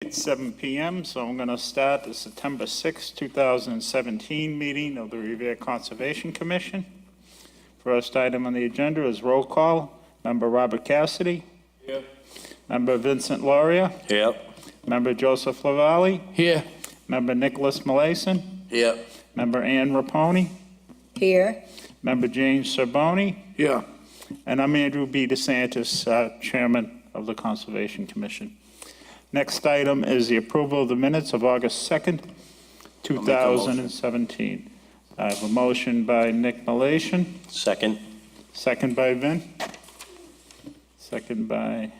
It's 7 p.m., so I'm going to start the September 6, 2017 meeting of the Revere Conservation Commission. First item on the agenda is roll call. Member Robert Cassidy. Here. Member Vincent Loria. Here. Member Joseph Lavalley. Here. Member Nicholas Melason. Here. Member Ann Raponi. Here. Member James Serboni. Here. And I'm Andrew B. DeSantis, Chairman of the Conservation Commission. Next item is the approval of the minutes of August 2nd, 2017. I have a motion by Nick Melason. Second. Second by Vin. Second by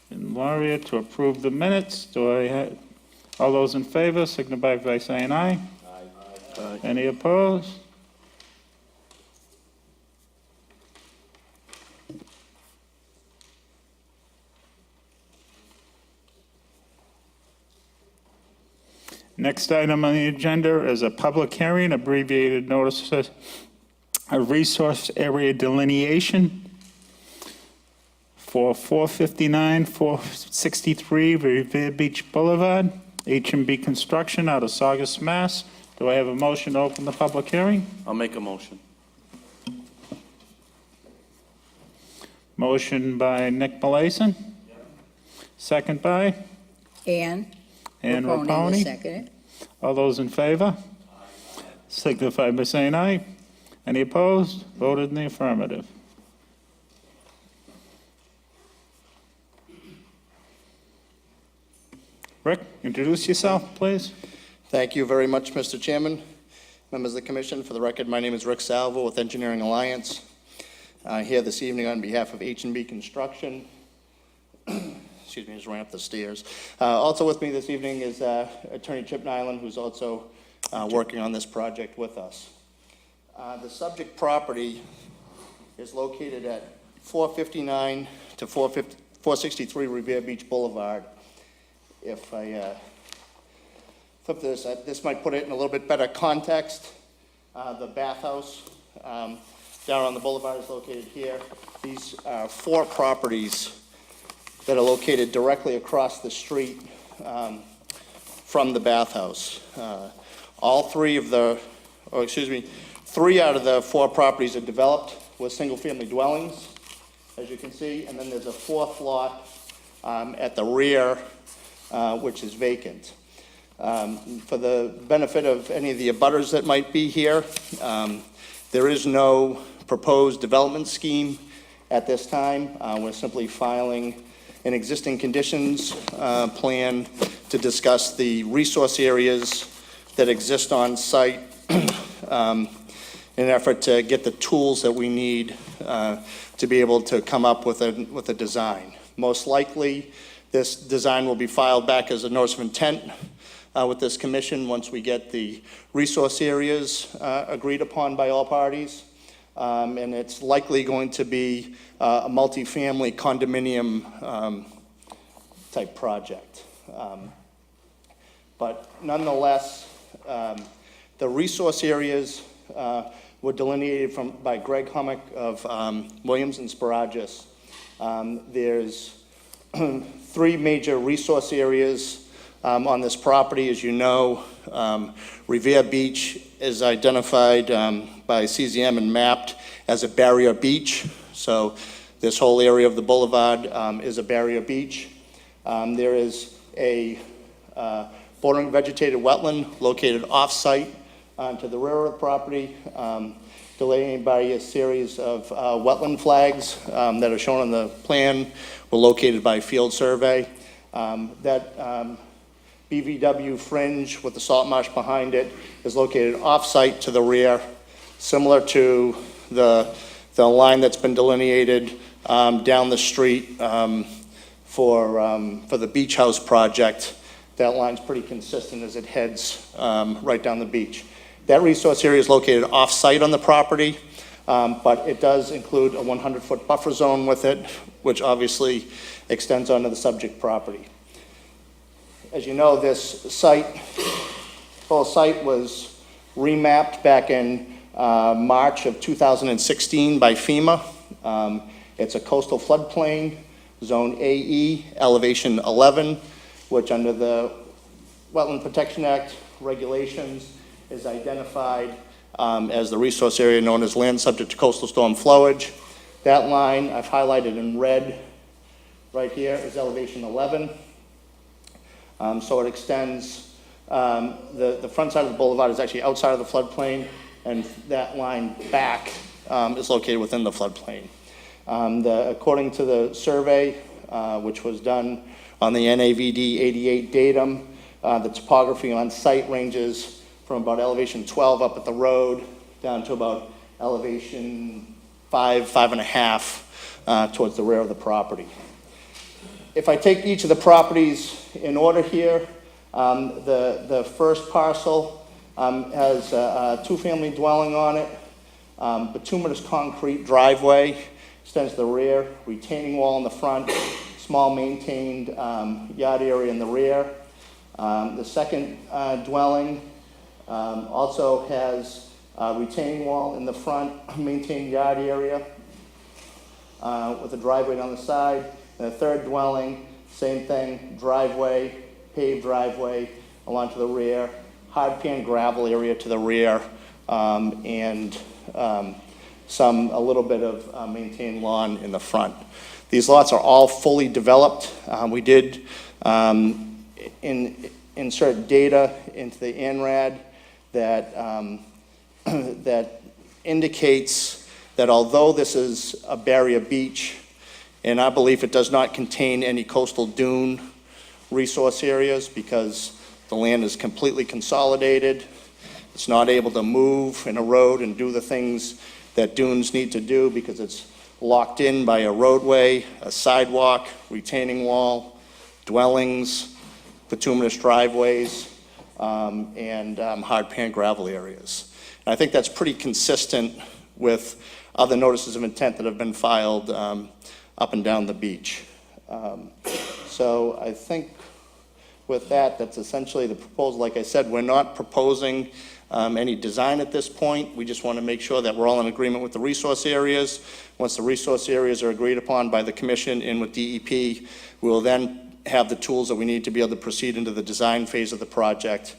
Vin Laria to approve the minutes. Do I have, all those in favor signify by saying aye. Aye. Any opposed? Next item on the agenda is a public hearing, abbreviated notice of resource area delineation for 459, 463 Revere Beach Boulevard, H&B Construction out of Saugus, Mass. Do I have a motion to open the public hearing? I'll make a motion. Motion by Nick Melason. Second by Ann Raponi. Second. All those in favor? Signify by saying aye. Any opposed? Voted in the affirmative. Rick, introduce yourself, please. Thank you very much, Mr. Chairman. Members of the Commission, for the record, my name is Rick Salvo with Engineering Alliance. Here this evening on behalf of H&B Construction. Excuse me, just ran up the stairs. Also with me this evening is Attorney Chip Nyland, who's also working on this project with us. The subject property is located at 459 to 463 Revere Beach Boulevard. If I flip this, this might put it in a little bit better context. The bathhouse down on the boulevard is located here. These are 4 properties that are located directly across the street from the bathhouse. All 3 out of the 4 properties are developed with single-family dwellings, as you can see, and then there's a 4th lot at the rear, which is vacant. For the benefit of any of the abutters that might be here, there is no proposed development scheme at this time. We're simply filing an existing conditions plan to discuss the resource areas that exist on site in an effort to get the tools that we need to be able to come up with a design. Most likely, this design will be filed back as a notice of intent with this commission once we get the resource areas agreed upon by all parties. And it's likely going to be a multifamily condominium type project. But nonetheless, the resource areas were delineated by Greg Hummock of Williams and Sparagus. There's 3 major resource areas on this property. As you know, Revere Beach is identified by CZM and mapped as a barrier beach. So this whole area of the boulevard is a barrier beach. There is a bordering vegetated wetland located off-site to the rear of the property, delineated by a series of wetland flags that are shown on the plan, were located by field survey. That BVW fringe with the salt marsh behind it is located off-site to the rear, similar to the line that's been delineated down the street for the beach house project. That line's pretty consistent as it heads right down the beach. That resource area is located off-site on the property, but it does include a 100-foot buffer zone with it, which obviously extends onto the subject property. As you know, this whole site was remapped back in March of 2016 by FEMA. It's a coastal floodplain Zone AE, elevation 11, which under the Wetland Protection Act regulations is identified as the resource area known as land subject to coastal storm flowage. That line I've highlighted in red right here is elevation 11. So it extends, the front side of the boulevard is actually outside of the floodplain, and that line back is located within the floodplain. According to the survey, which was done on the NAVD 88 datum, the topography on site ranges from about elevation 12 up at the road down to about elevation 5.5 towards the rear of the property. If I take each of the properties in order here, the first parcel has a two-family dwelling on it, bituminous concrete driveway, extends to the rear, retaining wall in the front, small maintained yard area in the rear. The second dwelling also has a retaining wall in the front, maintained yard area with a driveway on the side. And the third dwelling, same thing, driveway, paved driveway along to the rear, hard pan gravel area to the rear, and a little bit of maintained lawn in the front. These lots are all fully developed. We did insert data into the ANRAD that, that indicates that although this is a barrier beach, in our belief it does not contain any coastal dune resource areas because the land is completely consolidated. It's not able to move and erode and do the things that dunes need to do because it's locked in by a roadway, a sidewalk, retaining wall, dwellings, bituminous driveways, and hard pan gravel areas. And I think that's pretty consistent with other notices of intent that have been filed up and down the beach. So I think with that, that's essentially the proposal. Like I said, we're not proposing any design at this point. We just want to make sure that we're all in agreement with the resource areas. Once the resource areas are agreed upon by the commission and with DEP, we will then have the tools that we need to be able to proceed into the design phase of the project.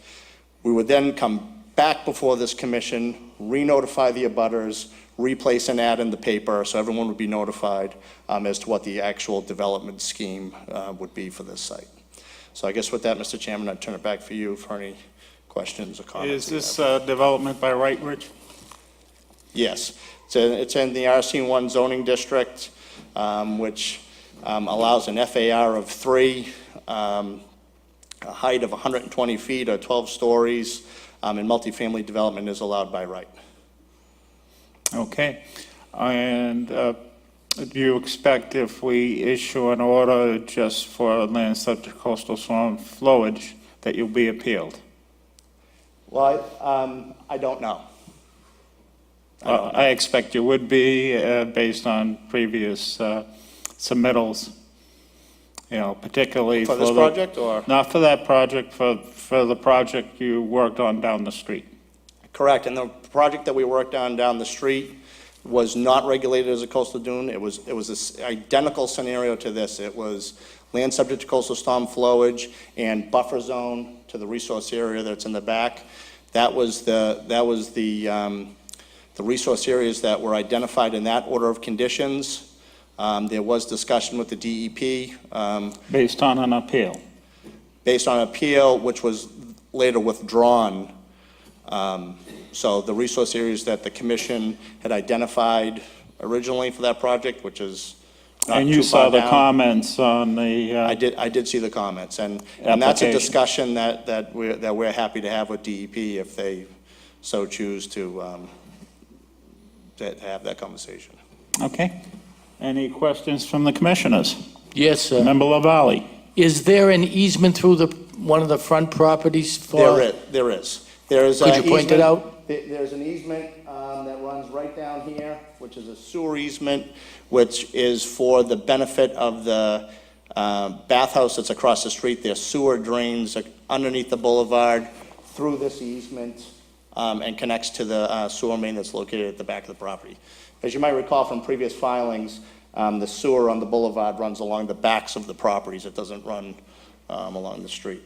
We would then come back before this commission, re-notify the abutters, replace and add in the paper so everyone would be notified as to what the actual development scheme would be for this site. So I guess with that, Mr. Chairman, I'd turn it back for you for any questions or comments. Is this development by Right Ridge? Yes. It's in the RC1 zoning district, which allows an FAR of 3, a height of 120 feet or 12 stories, and multifamily development is allowed by right. Okay. And do you expect if we issue an order just for land subject to coastal storm flowage that you'll be appealed? Well, I don't know. I expect you would be based on previous submittals, particularly For this project or? Not for that project, for the project you worked on down the street. Correct, and the project that we worked on down the street was not regulated as a coastal dune. It was this identical scenario to this. It was land subject to coastal storm flowage and buffer zone to the resource area that's in the back. That was the resource areas that were identified in that order of conditions. There was discussion with the DEP. Based on an appeal? Based on an appeal, which was later withdrawn. So the resource areas that the commission had identified originally for that project, which is not And you too saw far the down. comments on the... I did see the comments, and that's a Application. discussion that we're happy to have with DEP if they so choose to have that conversation. Okay. Any questions from the commissioners? Yes, sir. Member LaValle? Is there an easement through one of the front properties for? There is. There is. Could you point it out? There's an easement that runs right down here, which is a sewer easement, which is for the benefit of the bathhouse that's across the street. There's sewer drains underneath the boulevard through this easement and connects to the sewer main that's located at the back of the property. As you might recall from previous filings, The sewer on the boulevard runs along the backs of the properties. It doesn't run along the street.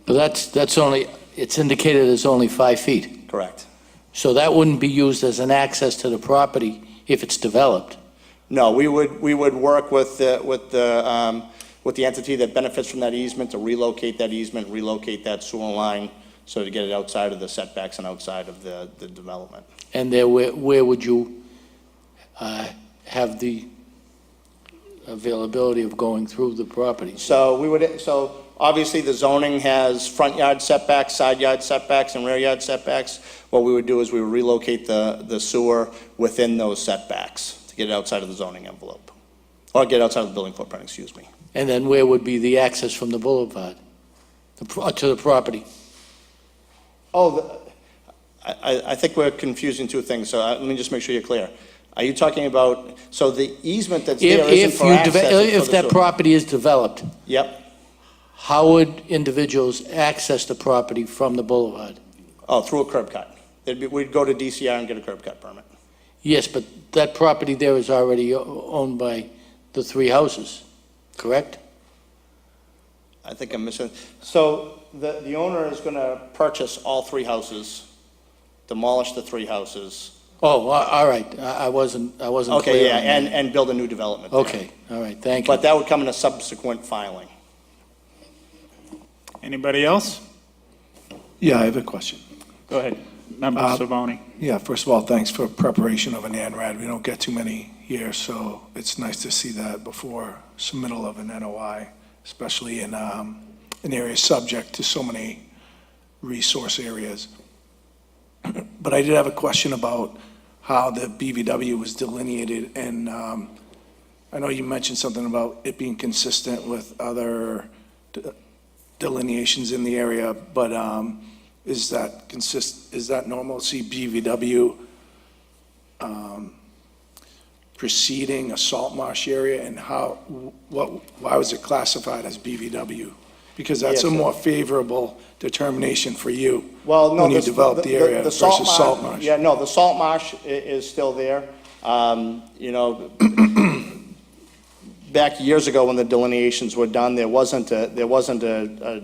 But that's only, it's indicated as only 5 feet. Correct. So that wouldn't be used as an access to the property if it's developed. No, we would work with the entity that benefits from that easement to relocate that easement, relocate that sewer line, so to get it outside of the setbacks and outside of the development. And there, where would you have the availability of going through the property? So obviously the zoning has front yard setbacks, side yard setbacks, and rear yard setbacks. What we would do is we would relocate the sewer within those setbacks to get it outside of the zoning envelope, or get it outside of the building footprint, excuse me. And then where would be the access from the boulevard to the property? I think we're confusing two things, so let me just make sure you're clear. Are you talking about, so the easement that's there isn't for access? If that property is developed, Yep. how would individuals access the property from the boulevard? Oh, through a curb cut. We'd go to DCR and get a curb cut permit. Yes, but that property there is already owned by the 3 houses, correct? I think I'm missing. So the owner is going to purchase all 3 houses, demolish the 3 houses. Oh, all right. I wasn't clear. Okay, yeah, on that. and build a new development there. Okay, all right, thank you. But that would come in a subsequent filing. Anybody else? Yeah, I have a question. Go ahead. Member Savoni. Yeah, first of all, thanks for preparation of an ANRAD. We don't get too many here, so it's nice to see that before submittal of an NOI, especially in an area subject to so many resource areas. But I did have a question about how the BVW was delineated, and I know you mentioned something about it being consistent with other delineations in the area, but is that normal to see BVW preceding a salt marsh area, and why was it classified as BVW? Because that's a more favorable determination for you when you develop the area versus salt marsh. Yeah, no, the salt marsh is still there. Back years ago when the delineations were done, there wasn't a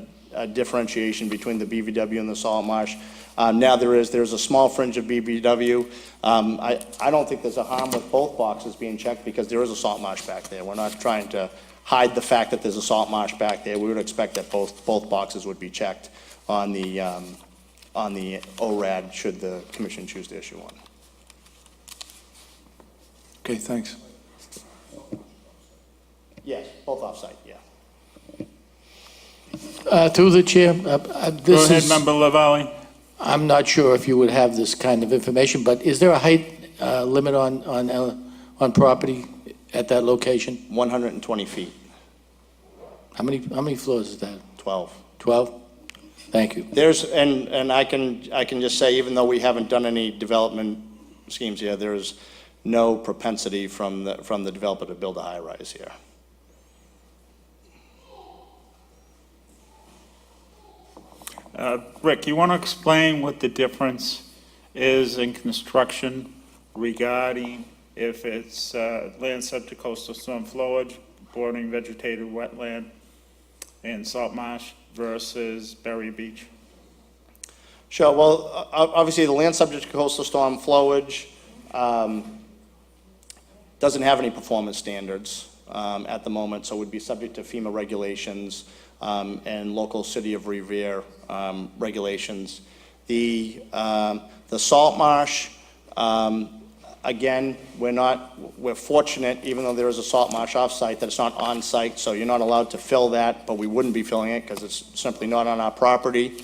differentiation between the BVW and the salt marsh. Now there's a small fringe of BVW. I don't think there's a harm with both boxes being checked because there is a salt marsh back there. We're not trying to hide the fact that there's a salt marsh back there. We would expect that both boxes would be checked on the ORAD should the commission choose to issue one. Okay, thanks. Yes, both off-site, yeah. Through the chair, Go ahead, Member Lavalley. I'm not sure if you would have this kind of information, but is there a height limit on property at that location? 120 feet, How many floors is that? 12. 12? Thank you. And I can just say, even though we haven't done any development schemes here, there's no propensity from the developer to build a high-rise here. Rick, you want to explain what the difference is in construction regarding if it's land subject to coastal storm flowage, bordering vegetated wetland, and salt marsh versus Berry Beach? Sure. Well, obviously, the land subject to coastal storm flowage doesn't have any performance standards at the moment, so would be subject to FEMA regulations and local City of Revere regulations. The salt marsh, again, we're fortunate, even though there is a salt marsh off-site, that it's not on-site, so you're not allowed to fill that, but we wouldn't be filling it because it's simply not on our property.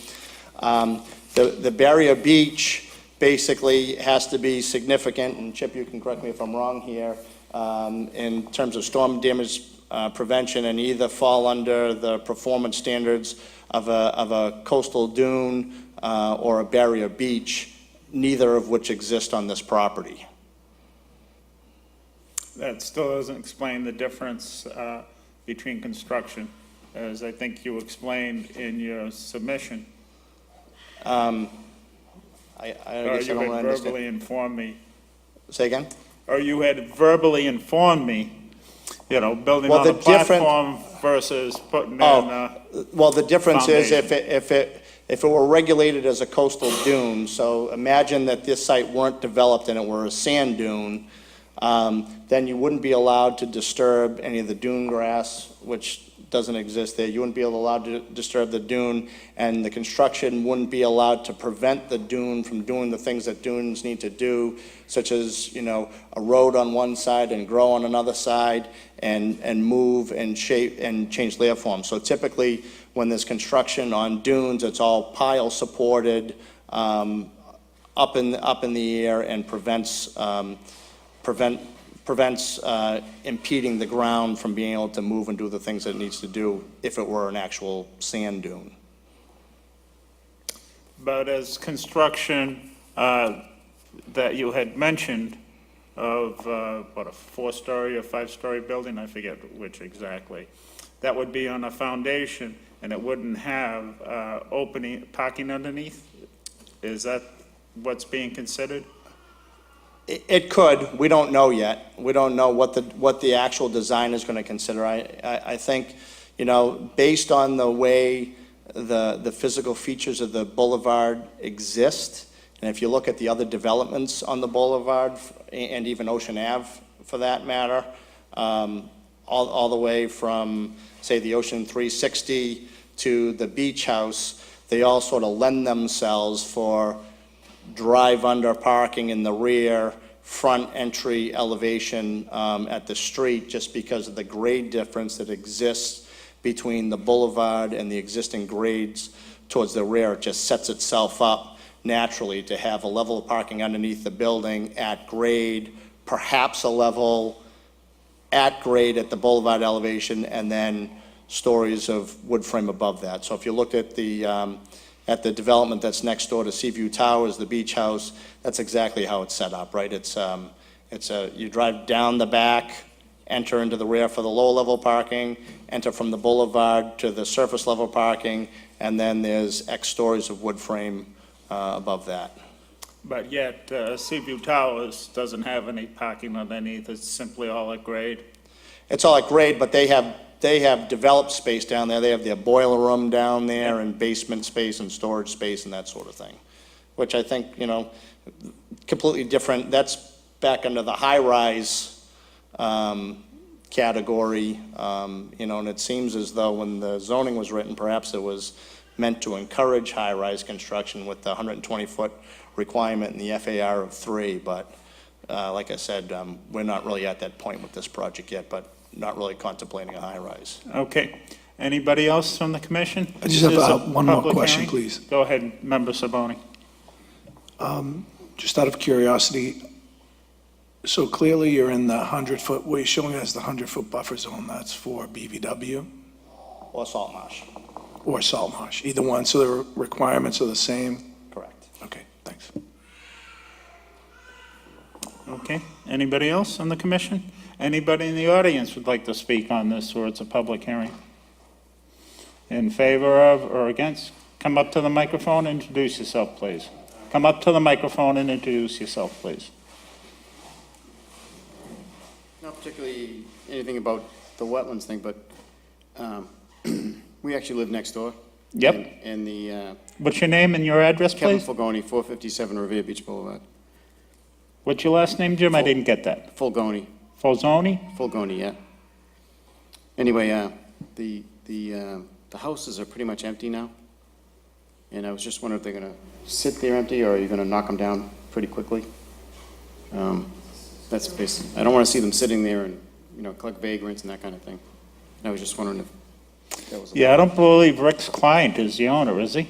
The barrier beach basically has to be significant, and Chip, you can correct me if I'm wrong here, in terms of storm damage prevention, and either fall under the performance standards of a coastal dune or a barrier beach, neither of which exist on this property. That still doesn't explain the difference between construction, as I think you explained in your submission. I Or guess I you don't had understand. verbally informed me. Say again? or you had verbally informed me, building Well, on the the different- platform versus putting in, Well, the difference is foundation. if it were regulated as a coastal dune, so imagine that this site weren't developed and it were a sand dune, then you wouldn't be allowed to disturb any of the dune grass, which doesn't exist there. You wouldn't be allowed to disturb the dune, and the construction wouldn't be allowed to prevent the dune from doing the things that dunes need to do, such as, a road on one side and grow on another side, and move and shape and change layer form. So typically, when there's construction on dunes, it's all pile supported, up in the air, and prevents impeding the ground from being able to move and do the things that it needs to do if it were an actual sand dune. but as construction that you had mentioned of, a 4-story or 5-story building, I forget which exactly, that would be on a foundation, and it wouldn't have parking underneath? Is that what's being considered? It could. We don't know yet. We don't know what the actual design is going to consider. I think, based on the way the physical features of the boulevard exist, and if you look at the other developments on the boulevard, and even Ocean Ave for that matter, all the way from, say, the Ocean 360 to the beach house, they all sort of lend themselves for drive-under parking in the rear, front entry elevation at the street, just because of the grade difference that exists between the boulevard and the existing grades towards the rear. It just sets itself up naturally to have a level of parking underneath the building at grade, perhaps a level at grade at the boulevard elevation, and then stories of wood frame above that. So if you look at the development that's next door to Seaview Towers, the beach house, that's exactly how it's set up, right? You drive down the back, enter into the rear for the low-level parking, enter from the boulevard to the surface-level parking, and then there's X stories of wood frame above that. But yet, Seaview Towers doesn't have any parking underneath, it's simply all at grade? It's all at grade, but they have developed space down there. They have their boiler room down there, and basement space and storage space and that sort of thing, which I think, completely different. That's back under the high-rise category, and it seems as though when the zoning was written, perhaps it was meant to encourage high-rise construction with the 120-foot requirement in the FAR of 3, but like I said, we're not really at that point with this project yet, but not really contemplating a high-rise. Okay. Anybody else from the commission? I just This is have a one more public question, hearing. please. Go ahead, Member Saboni. Just out of curiosity, so clearly you're in the 100-foot, what you're showing as the 100-foot buffer zone, that's for BVW Or salt marsh, or salt marsh, either one, so the requirements are the same? correct. Okay, thanks. Okay. Anybody else on the commission? Anybody in the audience would like to speak on this, or it's a public hearing? In favor of or against? Come up to the microphone and introduce yourself, please. Come up to the microphone and introduce yourself, please. Not particularly anything about the wetlands thing, but we actually live next door. Yep. And the What's your name and your address, Kevin please? Fulgoni, 457 Revere Beach Boulevard. What's your last name, Jim? I didn't get that. Fulgoni, Folzoni? yeah. Anyway, the houses are pretty much empty now. And I was just wondering if they're gonna sit there empty, or are you gonna knock them down pretty quickly? That's basically, I don't wanna see them sitting there and, collect vagrants and that kind of thing. I was just wondering if that was. Yeah, I don't believe Rick's client is the owner, is he?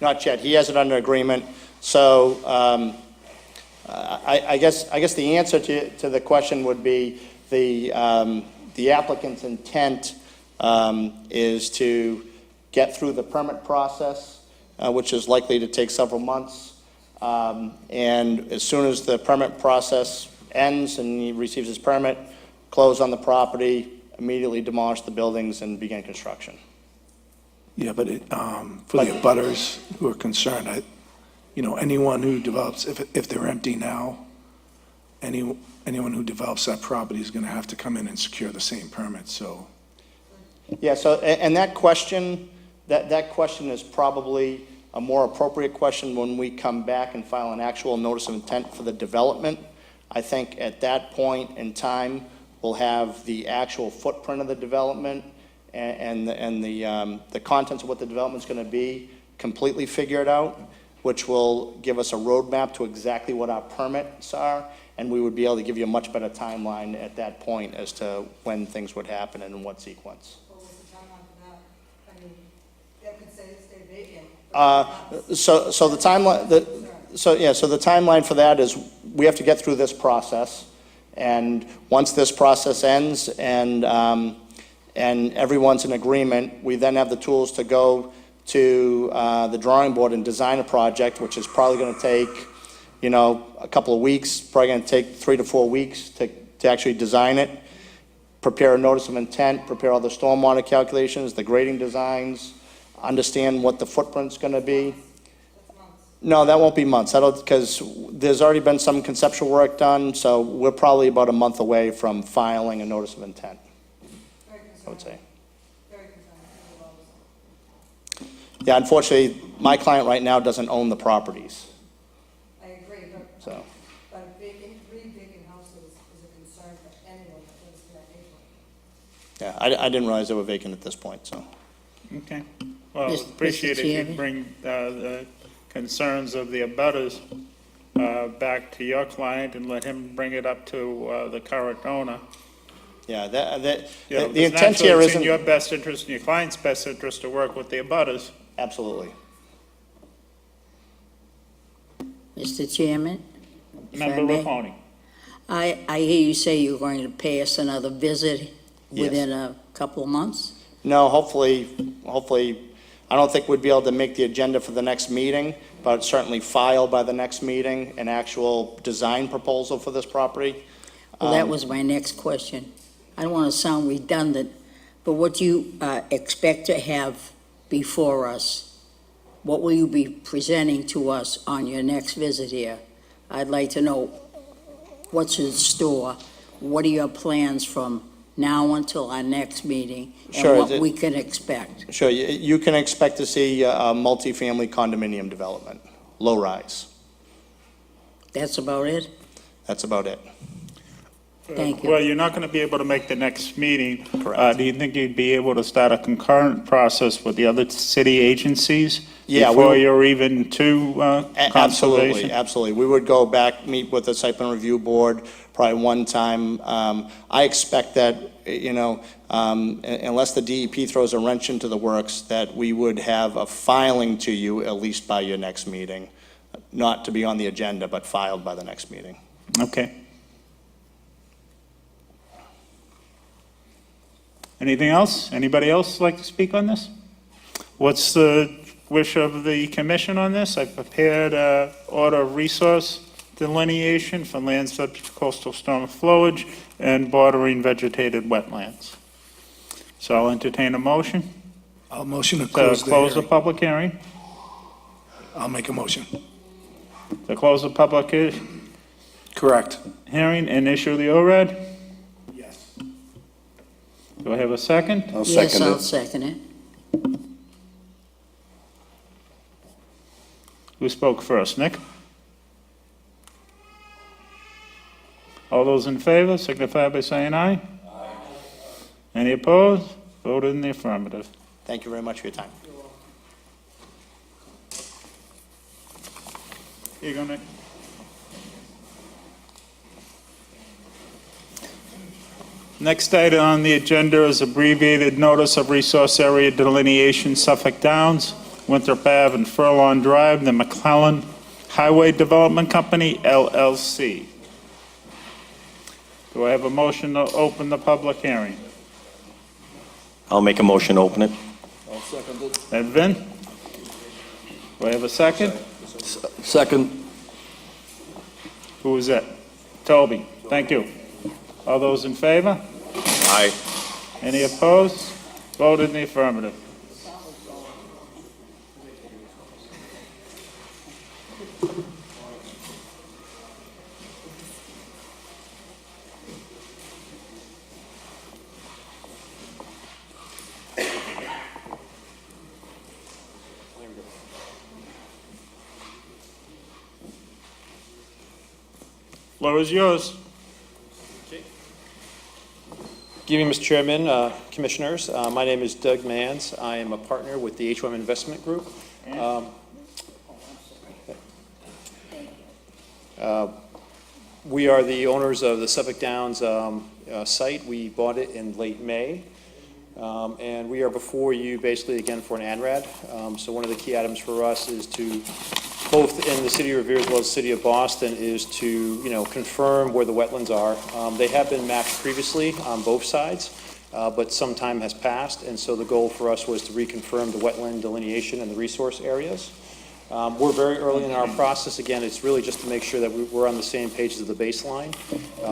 Not yet. He has it under agreement. So I guess the answer to the question would be the applicant's intent is to get through the permit process, which is likely to take several months. And as soon as the permit process ends and he receives his permit, close on the property, immediately demolish the buildings and begin construction. Yeah, but for the abutters who are concerned, anyone who develops, if they're empty now, anyone who develops that property is going to have to come in and secure the same permit, so. Yeah, so, and that question is probably a more appropriate question when we come back and file an actual notice of intent for the development. I think at that point in time, we'll have the actual footprint of the development and the contents of what the development's gonna be completely figured out, which will give us a roadmap to exactly what our permits are, and we would be able to give you a much better timeline at that point as to when things would happen and in what sequence. What was the timeline for that? I mean, that could say stay vacant. So the timeline, so the timeline for that is we have to get through this process, and once this process ends and everyone's in agreement, we then have the tools to go to the drawing board and design a project, which is probably going to take, a couple of weeks, probably going to take 3 to 4 weeks to actually design it, prepare a notice of intent, prepare all the stormwater calculations, the grading designs, understand what the footprint's going to be. No, that won't be months, because there's already been some conceptual work done, so we're probably about a month away from filing a notice of intent, I would say. Very concerned. Yeah, unfortunately, my client right now doesn't own the properties, I agree, so. but three vacant houses is a concern for anyone that lives in that neighborhood. Yeah, I didn't realize they were vacant at this point, so. Okay. Well, Mr. appreciate if you Chairman? bring the concerns of the abutters back to your client and let him bring it up to the current owner. Yeah, You know, the because intent here naturally, it's in isn't, your best interest and your client's best interest to work with the abutters. absolutely. Mr. Chairman? if I Member may. Raponi. I hear you say you're going to pay us another visit Yes. within a couple of months? No, hopefully, I don't think we'd be able to make the agenda for the next meeting, but certainly file by the next meeting an actual design proposal for this property. Well, that was my next question. I don't want to sound redundant, but what do you expect to have before us? What will you be presenting to us on your next visit here? I'd like to know what's in store. What are your plans from now until our next meeting? Sure, And what it- we can expect? Sure, you can expect to see a multifamily condominium development, low-rise. That's about it? That's about it. Thank you. Well, you're not going to be able to make the next meeting. Correct. Do you think you'd be able to start a concurrent process with the other city agencies? Yeah, we Before would- you're even to Absolutely, conservation? absolutely. We would go back, meet with the site plan review board probably one time. I expect that, unless the DEP throws a wrench into the works, that we would have a filing to you at least by your next meeting. Not to be on the agenda, but filed by the next meeting. Okay. Anything else? Anybody else like to speak on this? What's the wish of the commission on this? I prepared a order of resource delineation for land subject to coastal storm flowage and bordering vegetated wetlands. So I'll entertain a motion I'll motion to to close the close the hearing. public hearing. I'll make a motion. To close the public Correct. hearing and issue the ORAD. Yes. Do I have a second? I'll Yes, second I'll it. second it. Who spoke first? Nick? All those in favor signify by saying aye. Any opposed? Voted in the affirmative. Thank you very much for your time. Here you go, Nick. Next item on the agenda is abbreviated notice of resource area delineation Suffolk Downs, Winthrop Ave and Furlong Drive, the McClellan Highway Development Company, LLC. Do I have a motion to open the public hearing? I'll make a motion to open it. That Vin? Do I have a second? Second. Who is that? Toby, thank you. All those in favor? Aye. Any opposed? Voted in the affirmative. Floor is yours. Good evening, Mr. Chairman, Commissioners. My name is Doug Manns. I am a partner with the H1 Investment Group. We are the owners of the Suffolk Downs site. We bought it in late May. And we are before you basically again for an ANRAD. So one of the key items for us is to, both in the city of Revere as well as the city of Boston, is to, confirm where the wetlands are. They have been mapped previously on both sides, but some time has passed, and so the goal for us was to reconfirm the wetland delineation and the resource areas. We're very early in our process. Again, it's really just to make sure that we're on the same page as the baseline.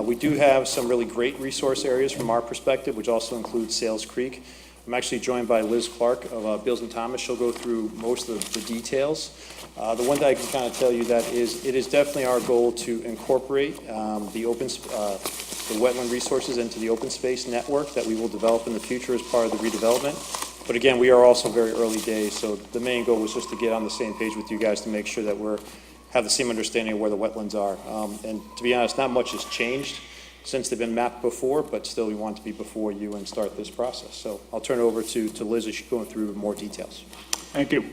We do have some really great resource areas from our perspective, which also includes Sales Creek. I'm actually joined by Liz Clark of Beals and Thomas. She'll go through most of the details. The one that I can kind of tell you that is, it is definitely our goal to incorporate the wetland resources into the open space network that we will develop in the future as part of the redevelopment. But again, we are also very early days, so the main goal was just to get on the same page with you guys to make sure that have the same understanding of where the wetlands are. And to be honest, not much has changed since they've been mapped before, but still we want to be before you and start this process. So I'll turn it over to Liz as she's going through more details. Thank you.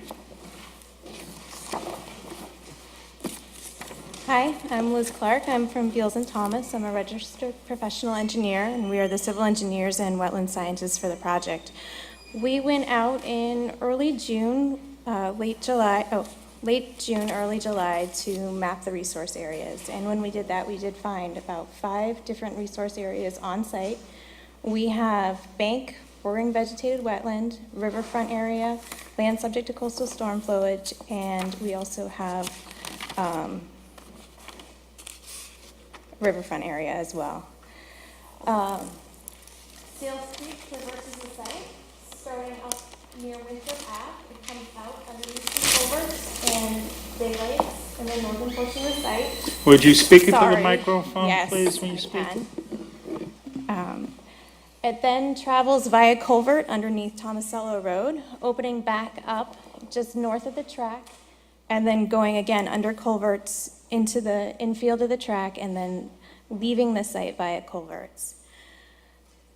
Hi, I'm Liz Clark. I'm from Beals and Thomas. I'm a registered professional engineer, and we are the civil engineers and wetland scientists for the project. We went out in early June, late June, early July to map the resource areas. And when we did that, we did find about 5 different resource areas on site. We have bank, bordering vegetated wetland, riverfront area, land subject to coastal storm flowage, and we also have riverfront area as well. Sales Creek traverses the site, starting up near Winthrop Ave. It comes out underneath the culverts and daylights in the northern portion of the site. Would you speak into the Sorry. microphone, Yes, please, when you I speak? can. It then travels via culvert underneath Tomasello Road, opening back up just north of the track, and then going again under culverts into the infield of the track, and then leaving the site via culverts.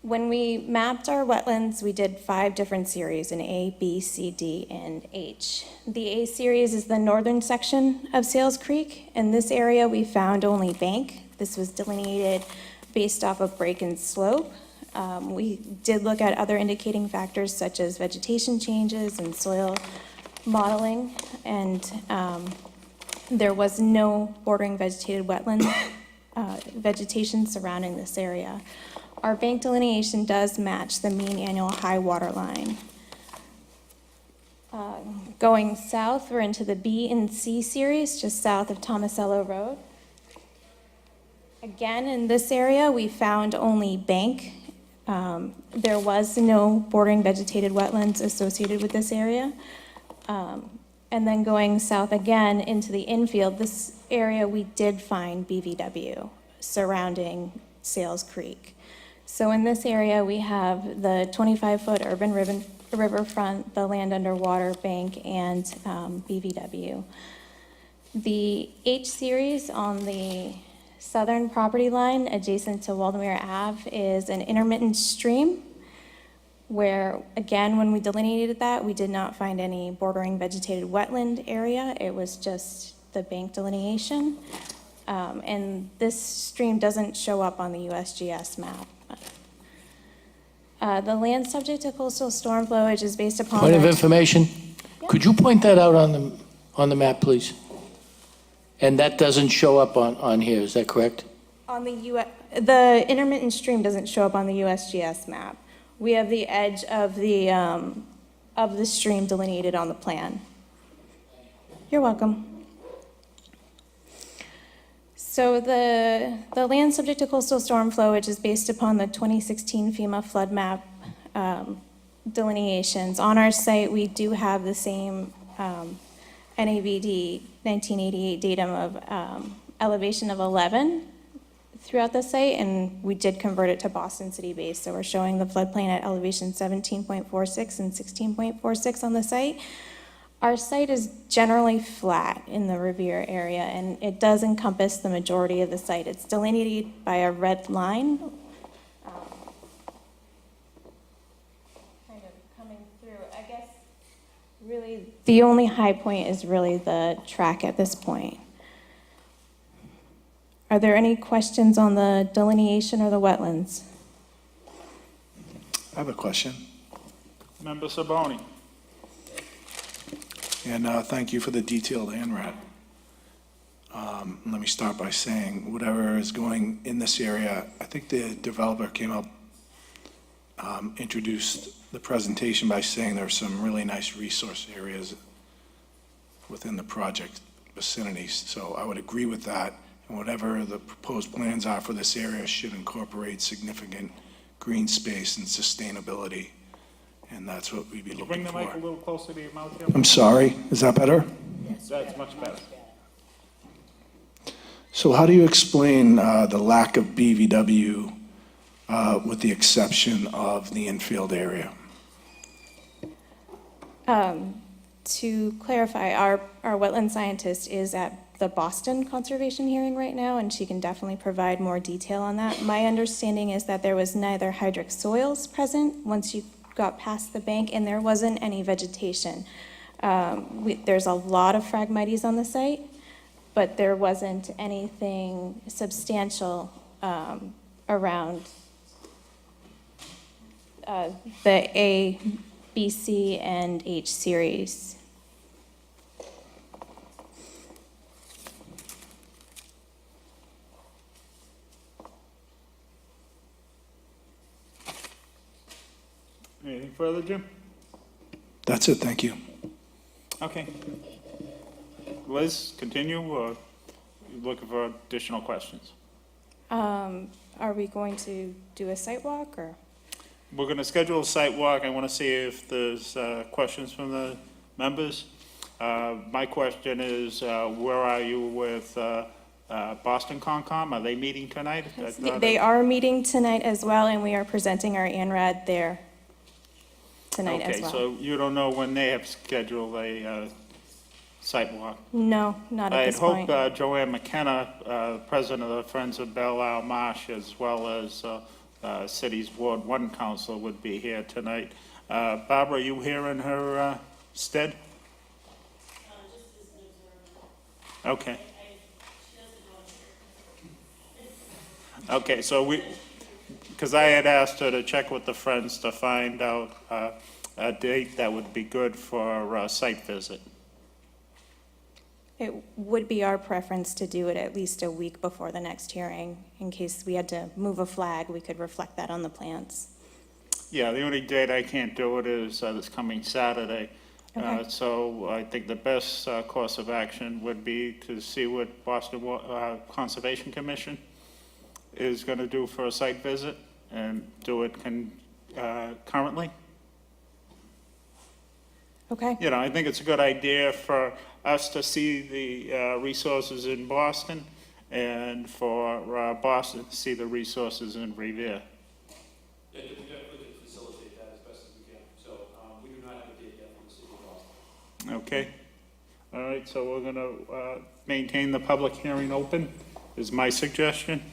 When we mapped our wetlands, we did 5 different series in A, B, C, D, and H. The A series is the northern section of Sales Creek. In this area, we found only bank. This was delineated based off of break and slope. We did look at other indicating factors such as vegetation changes and soil modeling, and there was no bordering vegetated wetland vegetation surrounding this area. Our bank delineation does match the mean annual high water line. Going south, we're into the B and C series, just south of Tomasello Road. Again, in this area, we found only bank. There was no bordering vegetated wetlands associated with this area. And then going south again into the infield, this area we did find BVW surrounding Sales Creek. So in this area, we have the 25-foot urban riverfront, the land underwater bank, and BVW. The H series on the southern property line adjacent to Waldemere Ave is an intermittent stream where, again, when we delineated that, we did not find any bordering vegetated wetland area. It was just the bank delineation. And this stream doesn't show up on the USGS map. The land subject to coastal storm flowage is based upon... Point of information, could you point that out on the map, please? And that doesn't show up on here, is that correct? On the intermittent stream doesn't show up on the USGS map. We have the edge of the stream delineated on the plan. You're welcome. So the land subject to coastal storm flowage is based upon the 2016 FEMA flood map delineations. On our site, we do have the same NAVD 1988 datum of elevation of 11 throughout the site, and we did convert it to Boston City base. So we're showing the floodplain at elevation 17.46 and 16.46 on the site. Our site is generally flat in the Revere area, and it does encompass the majority of the site. It's delineated by a red line. Kind of coming through. I guess really the only high point is really the track at this point. Are there any questions on the delineation or the wetlands? I have a question, Member Saboni? and thank you for the detailed ANRAD. Let me start by saying, whatever is going in this area, I think the developer came up, introduced the presentation by saying there are some really nice resource areas within the project vicinity, so I would agree with that. And whatever the proposed plans are for this area should incorporate significant green space and sustainability, and that's what we'd be Bring looking the mic a for. little closer to your mouth here. I'm sorry, is that better? That's much better. So how do you explain the lack of BVW with the exception of the infield area? To clarify, our wetland scientist is at the Boston conservation hearing right now, and she can definitely provide more detail on that. My understanding is that there was neither hydric soils present once you got past the bank, and there wasn't any vegetation. There's a lot of Phragmites on the site, but there wasn't anything substantial around the A, B, C, and H series. Anything further, Jim? That's it, thank you. Okay. Liz, continue, or you looking for additional questions? Are we going to do a site walk, or? We're going to schedule a site walk. I want to see if there's questions from the members. My question is, where are you with Boston Concom? Are they meeting tonight? I thought They are meeting tonight as well, and we are presenting our ANRAD there tonight as well. Okay, so you don't know when they have scheduled a site walk? No, not at I this had point. hoped Joanne McKenna, president of the Friends of Belle Isle Marsh, as well as City's Ward 1 council would be here tonight. Barbara, are you here in her stead? Okay. Okay, so because I had asked her to check with the Friends to find out a date that would be good for a site visit. It would be our preference to do it at least a week before the next hearing. In case we had to move a flag, we could reflect that on the plans. Yeah, the only date I can't do it is this coming Saturday. Okay. So I think the best course of action would be to see what Boston Conservation Commission is going to do for a site visit and do it currently. Okay. You know, I think it's a good idea for us to see the resources in Boston and for Boston to see the resources in Revere. Yeah, we definitely can facilitate that as best as we can. So we do not have a date yet from the city of Boston. Okay. All right, so we're going to maintain the public hearing open, is my suggestion.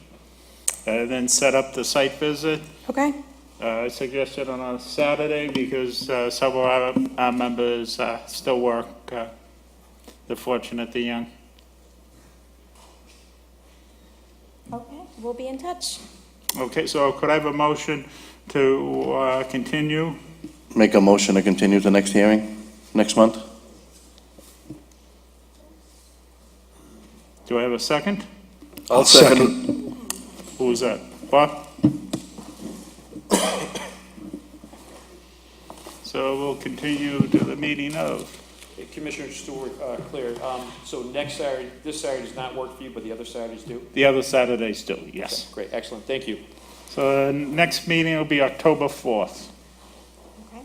Then set up the site visit. Okay. I suggested on a Saturday because several of our members still work. They're fortunate they're young. Okay, we'll be in touch. Okay, so could I have a motion to continue? Make a motion to continue the next hearing, next month? Do I have a second? I'll second. Who was that? Bob? So we'll continue to the meeting of. Hey, Commissioner Stewart, clear. So next Saturday, this Saturday does not work for you, but the other Saturdays do? The other Saturdays do, yes. Okay, great, excellent, thank you. So next meeting will be October 4th. Okay.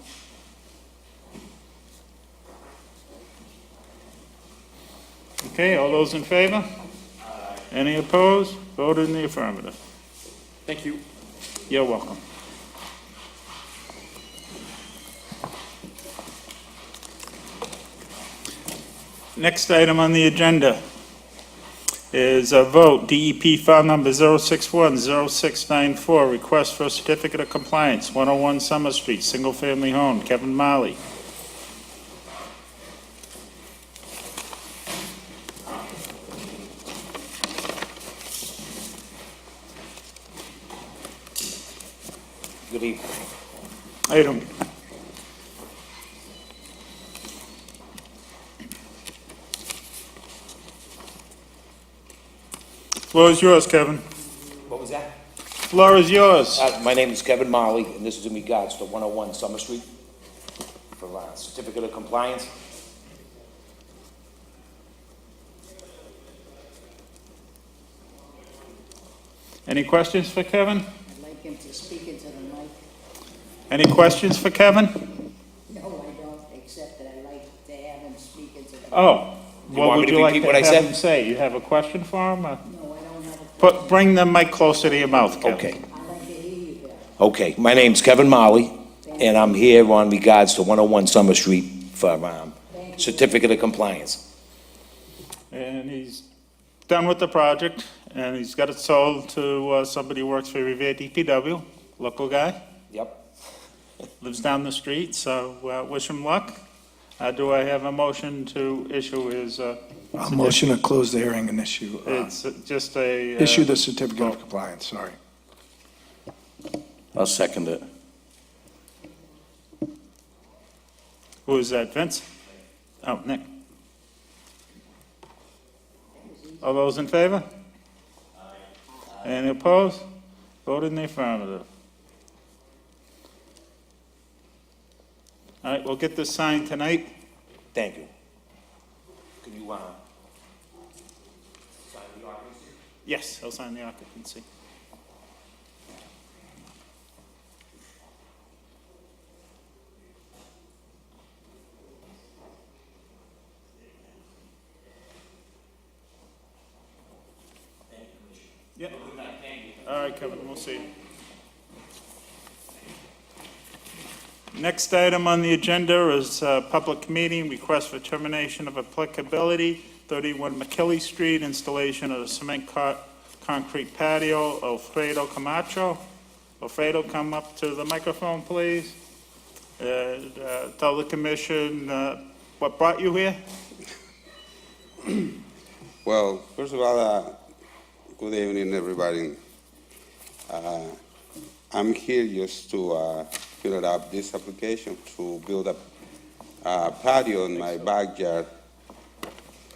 Okay, all those in favor? Any opposed? Voted in the affirmative. Thank you. You're welcome. Next item on the agenda is a vote, DEP file number 0610694, request for a certificate of compliance, 101 Summer Street, single-family home, Kevin Marley. Good evening. Item. Floor is yours, Kevin. What was that? Floor is yours. My name is Kevin Marley, and this is in regards to 101 Summer Street for certificate of compliance. Any questions for Kevin? I'd like him to speak into the mic. Any questions for Kevin? No, I don't, except that I'd like to have him speak into the. Oh, You what want would me you to like repeat to what I have said? him say? You have a question for him? No, I don't have a. Bring the mic closer to your mouth, Kevin. Okay. I'd like to hear you better. Okay, my name's Kevin Marley, and I'm here on regards to 101 Summer Street for certificate of compliance. And he's done with the project, and he's got it sold to somebody who works for Revere DPW, local guy, Yep. lives down the street, so wish him luck. Do I have a motion to issue his, Motion to close the hearing and issue, it's just a... issue the certificate of compliance, sorry. I'll second it. Who is that, Vince? Oh, Nick. All those in favor? Any opposed? Vote in the affirmative. All right, we'll get this signed tonight. Thank you. Can you, sign the occupancy? Yes, I'll sign the occupancy. Yeah. All right, Kevin, we'll see you. Next item on the agenda is a public meeting, request for termination of applicability, 31 McKinley Street, installation of a cement concrete patio, Alfredo Comacho. Alfredo, come up to the microphone, please. Tell the commission what brought you here. Well, first of all, good evening, everybody. I'm here just to fill up this application to build a patio in my backyard,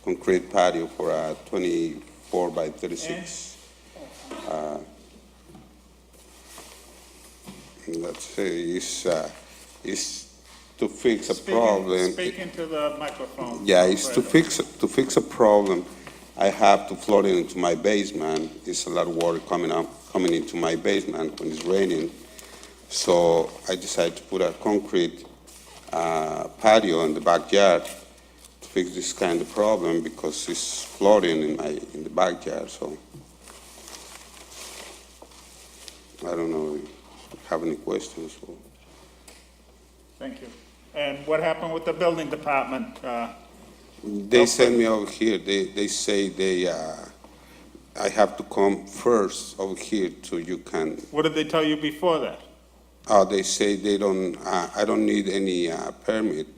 concrete patio for a 24 by 36. Let's say it's to fix a problem. Speak into the microphone. Yeah, it's to Alfredo. fix a problem. I have to flood it into my basement. It's a lot of water coming into my basement when it's raining. So I decided to put a concrete patio in the backyard to fix this kind of problem because it's flooding in the backyard. So I don't know if you have any questions. Thank you. And what happened with the building department? They sent me over here. They say I have to come first over here so you can. What did they tell you before that? They say they don't. I don't need any permit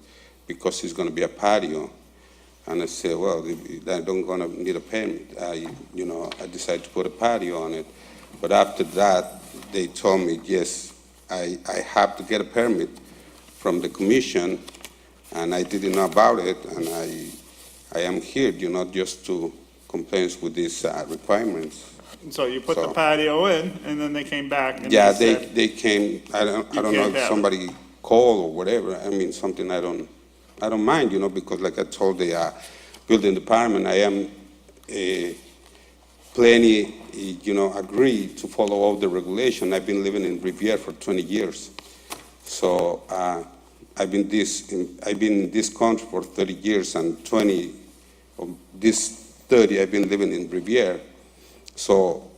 because it's going to be a patio. And I said, well, if I don't gonna need a permit. I decided to put a patio on it. But after that, they told me, yes, I have to get a permit from the commission, and I didn't know about it, and I am here, just to comply with these requirements. So you put the patio in, and then they came back and Yeah, they said, they came. I don't know can't if have somebody called or whatever. I mean, something I don't mind, because like I told the building department, I am plenty, agree to follow all the regulation. I've been living in Revere for 20 years, so I've been in this country for 30 years, and 20 of this 30 I've been living in Revere. So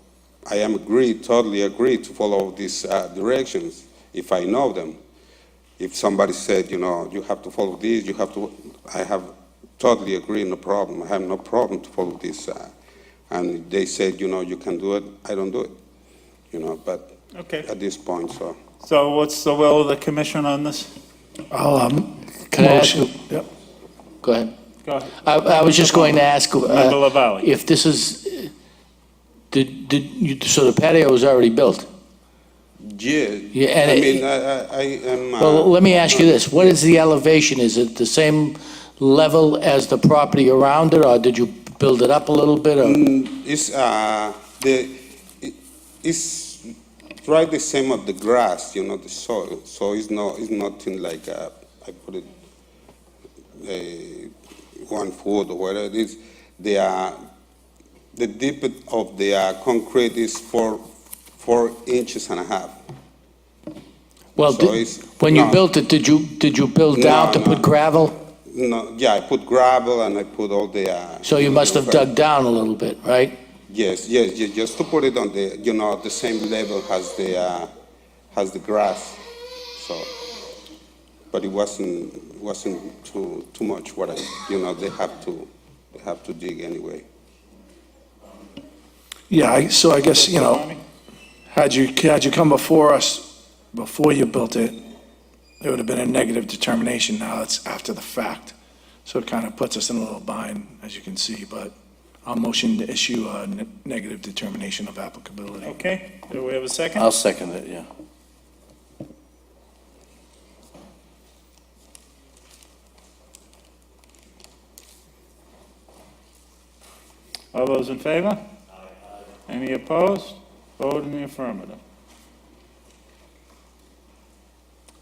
I am totally agree to follow these directions if I know them. If somebody said, you have to follow these, I have totally agree, no problem. I have no problem to follow this. And they said, you can do it, I don't do it, but Okay. at this point, so. So what's the will of the commission on this? Can I ask you? Motion- Yep. Go ahead. Go ahead. I was just going to ask, Member LaValle. if this is, so the patio was already built? Yeah, Yeah, and I it- mean, I am. Well, let me ask you this, what is the elevation? Is it the same level as the property around it, or did you build it up a little bit, or? It's right the same of the grass, the soil. So it's nothing like I put it 1 foot or whatever it is. The depth of the concrete is 4 inches and a half. Well, So it's- when you no. built it, did you build down to No, put no. gravel? No, yeah, I put gravel and I put all the. So you must have dug down a little bit, right? Yes, just to put it on the, the same level as the grass, so. But it wasn't too much what they have to dig anyway. Yeah, so I guess, had you come before us, before you built it, there would have been a negative determination. Now it's after the fact. So it kind of puts us in a little bind, as you can see, but I'll motion to issue a negative determination of applicability. Okay, do we have a second? I'll second it, yeah. All those in favor? Any opposed? Vote in the affirmative.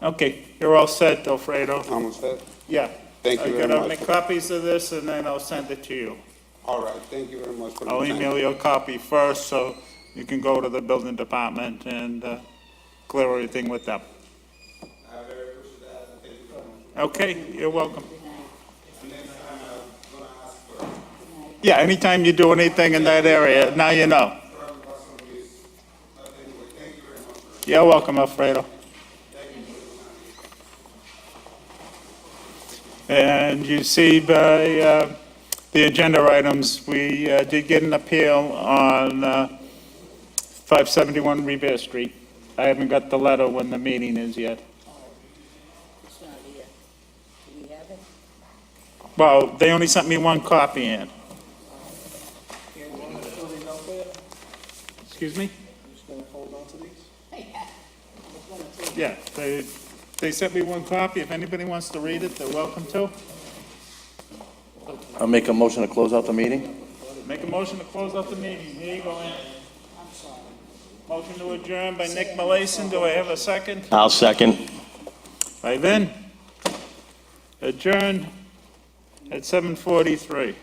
Okay, you're all set, Alfredo. Almost there? Yeah. Thank you very I'm gonna much. make copies of this and then I'll send it to you. All right, thank you very much for the I'll time. email you a copy first so you can go to the building department and clear everything with them. I very appreciate that, and thank you very much. Okay, you're welcome. And next time I'm gonna ask for Yeah, anytime you do anything in that area, now you know. some of this. But anyway, thank you very much. You're welcome, Alfredo. And you see by the agenda items, we did get an appeal on 571 Revere Street. I haven't got the letter when the meeting is yet. It's not here. Do we have it? Well, they only sent me one copy in. Excuse me? Yeah, they sent me one copy. If anybody wants to read it, they're welcome to. I'll make a motion to close out the meeting. Make a motion to close out the meeting. Here you go, Ann. Motion to adjourn by Nick Malayson. Do I have a second? I'll second. By Vin. Adjourned at 7:43.